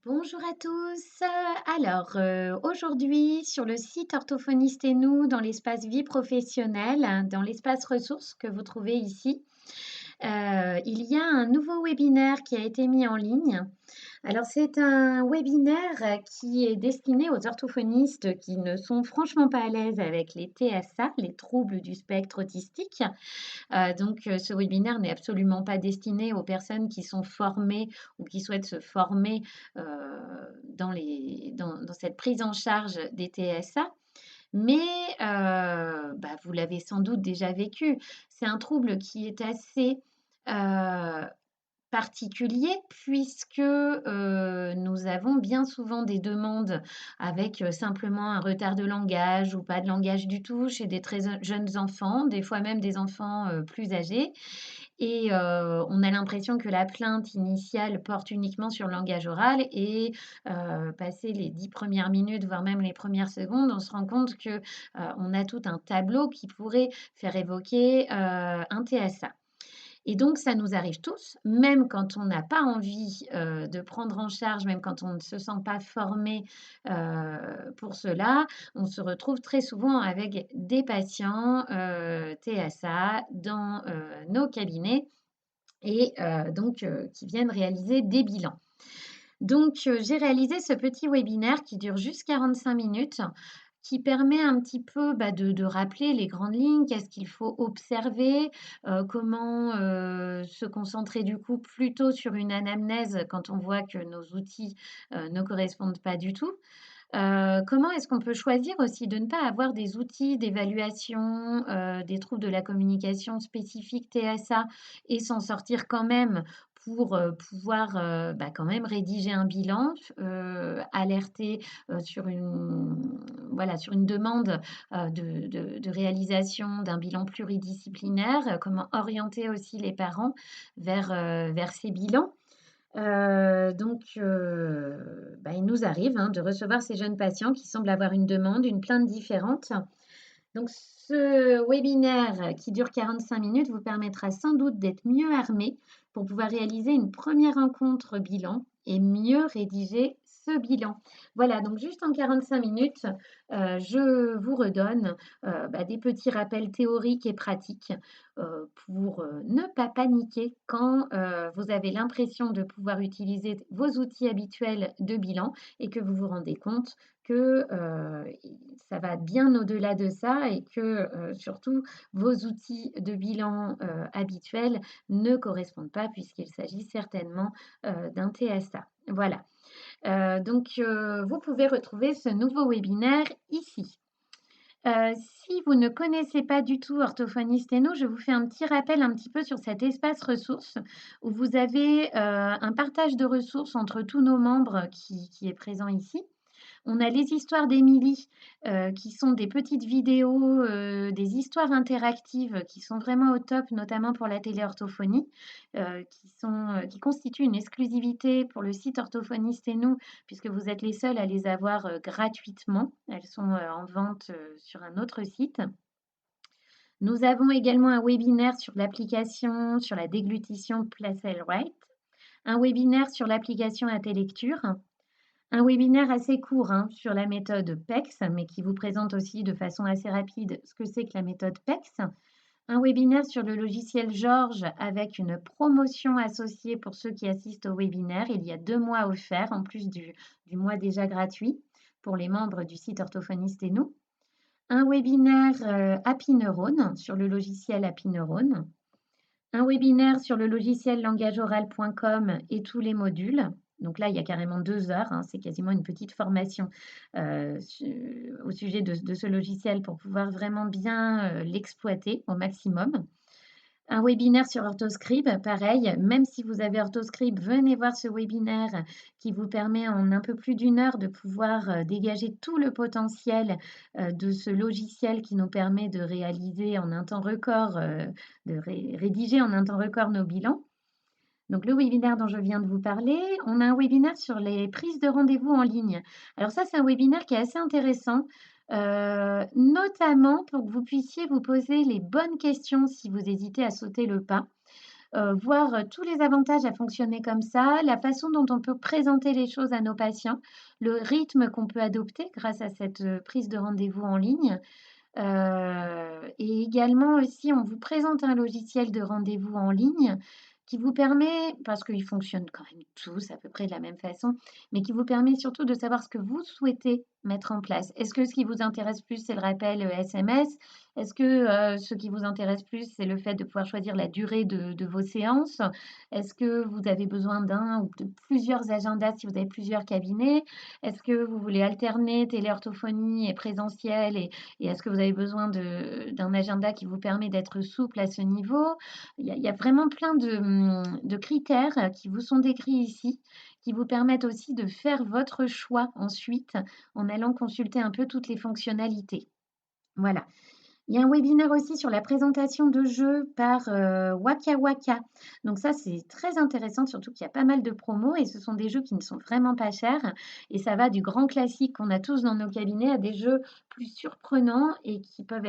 Bonjour à tous. Aujourd'hui, sur le site Orthophoniste et nous, dans l'espace vie professionnelle, dans l'espace ressources que vous trouvez ici, il y a un nouveau webinaire qui a été mis en ligne. Alors, c'est un webinaire qui est destiné aux orthophonistes qui ne sont franchement pas à l'aise avec les TSA, les troubles du spectre autistique. Ce webinaire n'est absolument pas destiné aux personnes qui sont formées ou qui souhaitent se former dans cette prise en charge des TSA. Mais vous l'avez sans doute déjà vécu. C'est un trouble qui est assez particulier puisque, nous avons bien souvent des demandes avec, simplement un retard de langage ou pas de langage du tout chez des très jeunes enfants, des fois même des enfants, plus âgés on a l'impression que la plainte initiale porte uniquement sur le langage oral passé les 10 premières minutes, voire même les premières secondes, on se rend compte que, on a tout un tableau qui pourrait faire évoquer, un TSA. Et donc ça nous arrive tous, même quand on n'a pas envie, de prendre en charge, même quand on ne se sent pas formé, pour cela, on se retrouve très souvent avec des patients, TSA dans, nos cabinets qui viennent réaliser des bilans. J'ai réalisé ce petit webinaire qui dure juste 45 minutes, qui permet un petit peu, de rappeler les grandes lignes, qu'est-ce qu'il faut observer, comment, se concentrer du coup plutôt sur une anamnèse quand on voit que nos outils, ne correspondent pas du tout. Comment est-ce qu'on peut choisir aussi de ne pas avoir des outils d'évaluation, des troubles de la communication spécifiques TSA et s'en sortir quand même pour, pouvoir, quand même rédiger un bilan, alerter, sur sur une demande, de réalisation d'un bilan pluridisciplinaire, comment orienter aussi les parents vers ces bilans. Il nous arrive, hein, de recevoir ces jeunes patients qui semblent avoir une demande, une plainte différente. Donc ce webinaire qui dure 45 minutes vous permettra sans doute d'être mieux armé pour pouvoir réaliser une première rencontre bilan et mieux rédiger ce bilan. Voilà, donc juste en 45 minutes, je vous redonne, des petits rappels théoriques et pratiques, pour, ne pas paniquer quand, vous avez l'impression de pouvoir utiliser vos outils habituels de bilan et que vous vous rendez compte que, ça va bien au-delà de ça et que, surtout vos outils de bilan, habituels ne correspondent pas puisqu'il s'agit certainement, d'un TSA. Voilà, vous pouvez retrouver ce nouveau webinaire ici. Si vous ne connaissez pas du tout Orthophoniste et nous, je vous fais un petit rappel un petit peu sur cet espace ressources où vous avez, un partage de ressources entre tous nos membres qui est présent ici. On a les histoires d'Émilie, qui sont des petites vidéos, des histoires interactives qui sont vraiment au top, notamment pour la téléorthophonie, qui constituent une exclusivité pour le site Orthophoniste et nous, puisque vous êtes les seuls à les avoir, gratuitement. Elles sont, en vente, sur un autre site. Nous avons également un webinaire sur l'application, sur la déglutition Placel-Wright, un webinaire sur l'application Intellecture, un webinaire assez court, hein, sur la méthode PECS, mais qui vous présente aussi de façon assez rapide ce que c'est que la méthode PECS. Un webinaire sur le logiciel Georges avec une promotion associée pour ceux qui assistent au webinaire. Il y a 2 mois offerts en plus du mois déjà gratuit pour les membres du site Orthophoniste et nous. Un webinaire, Happy Neurone sur le logiciel Happy Neurone. Un webinaire sur le logiciel langageoral.com et tous les modules. Donc là, il y a carrément 2 heures, hein, c'est quasiment une petite formation, au sujet de ce logiciel pour pouvoir vraiment bien, l'exploiter au maximum. Un webinaire sur Orthoscribe, pareil, même si vous avez Orthoscribe, venez voir ce webinaire qui vous permet en un peu plus d'1 heure de pouvoir, dégager tout le potentiel, de ce logiciel qui nous permet de réaliser en un temps record, de rédiger en un temps record nos bilans. Donc le webinaire dont je viens de vous parler, on a un webinaire sur les prises de rendez-vous en ligne. Alors ça, c'est un webinaire qui est assez intéressant, notamment pour que vous puissiez vous poser les bonnes questions si vous hésitez à sauter le pas. voir tous les avantages à fonctionner comme ça, la façon dont on peut présenter les choses à nos patients, le rythme qu'on peut adopter grâce à cette prise de rendez-vous en ligne. Et également aussi, on vous présente un logiciel de rendez-vous en ligne qui vous permet, parce qu'ils fonctionnent quand même tous à peu près de la même façon, mais qui vous permet surtout de savoir ce que vous souhaitez mettre en place. Est-ce que ce qui vous intéresse plus, c'est le rappel SMS? Est-ce que ce qui vous intéresse plus, c'est le fait de pouvoir choisir la durée de vos séances? Est-ce que vous avez besoin d'un ou de plusieurs agendas si vous avez plusieurs cabinets? Est-ce que vous voulez alterner téléorthophonie et présentiel et est-ce que vous avez besoin d'un agenda qui vous permet d'être souple à ce niveau? Il y a vraiment plein de critères qui vous sont décrits ici, qui vous permettent aussi de faire votre choix ensuite en allant consulter un peu toutes les fonctionnalités. Voilà. Il y a un webinaire aussi sur la présentation de jeux par Waka Waka. Donc ça, c'est très intéressant, surtout qu'il y a pas mal de promos et ce sont des jeux qui ne sont vraiment pas chers. Et ça va du grand classique qu'on a tous dans nos cabinets à des jeux plus surprenants et qui peuvent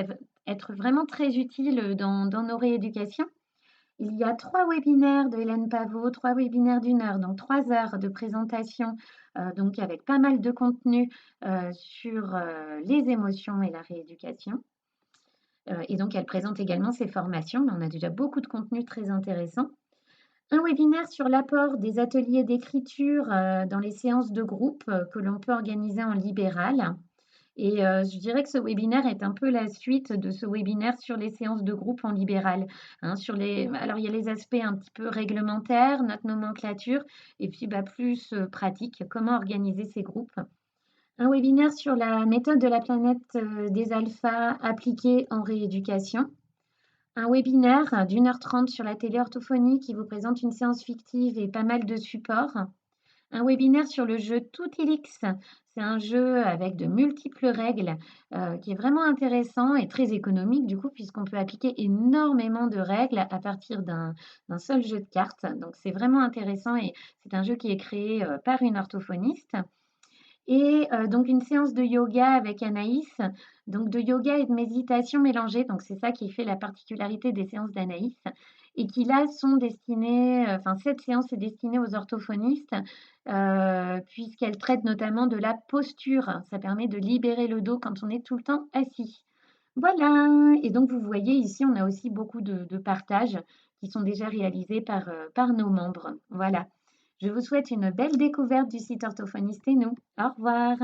être vraiment très utiles dans nos rééducations. Il y a 3 webinaires de Hélène Pavot, 3 webinaires d'1 heure, donc 3 heures de présentation, donc avec pas mal de contenu sur les émotions et la rééducation. Et donc, elle présente également ses formations, mais on a déjà beaucoup de contenu très intéressant. Un webinaire sur l'apport des ateliers d'écriture dans les séances de groupe que l'on peut organiser en libéral. Et je dirais que ce webinaire est un peu la suite de ce webinaire sur les séances de groupe en libéral, hein, alors il y a les aspects un petit peu réglementaires, notre nomenclature, et puis bah, plus pratique, comment organiser ces groupes. Un webinaire sur la méthode de la planète des alphas appliquée en rééducation. Un webinaire d'1 h 30 sur la téléorthophonie qui vous présente une séance fictive et pas mal de supports. Un webinaire sur le jeu Toutilix. C'est un jeu avec de multiples règles qui est vraiment intéressant et très économique du coup puisqu'on peut appliquer énormément de règles à partir d'un seul jeu de cartes. Donc c'est vraiment intéressant et c'est un jeu qui est créé par une orthophoniste. Et donc une séance de yoga avec Anaïs, donc de yoga et de méditation mélangées, donc c'est ça qui fait la particularité des séances d'Anaïs et qui là sont destinées, enfin cette séance est destinée aux orthophonistes, puisqu'elle traite notamment de la posture. Ça permet de libérer le dos quand on est tout le temps assis. Voilà et donc vous voyez ici, on a aussi beaucoup de partages qui sont déjà réalisés par nos membres. Voilà. Je vous souhaite une belle découverte du site Orthophoniste et nous. Au revoir.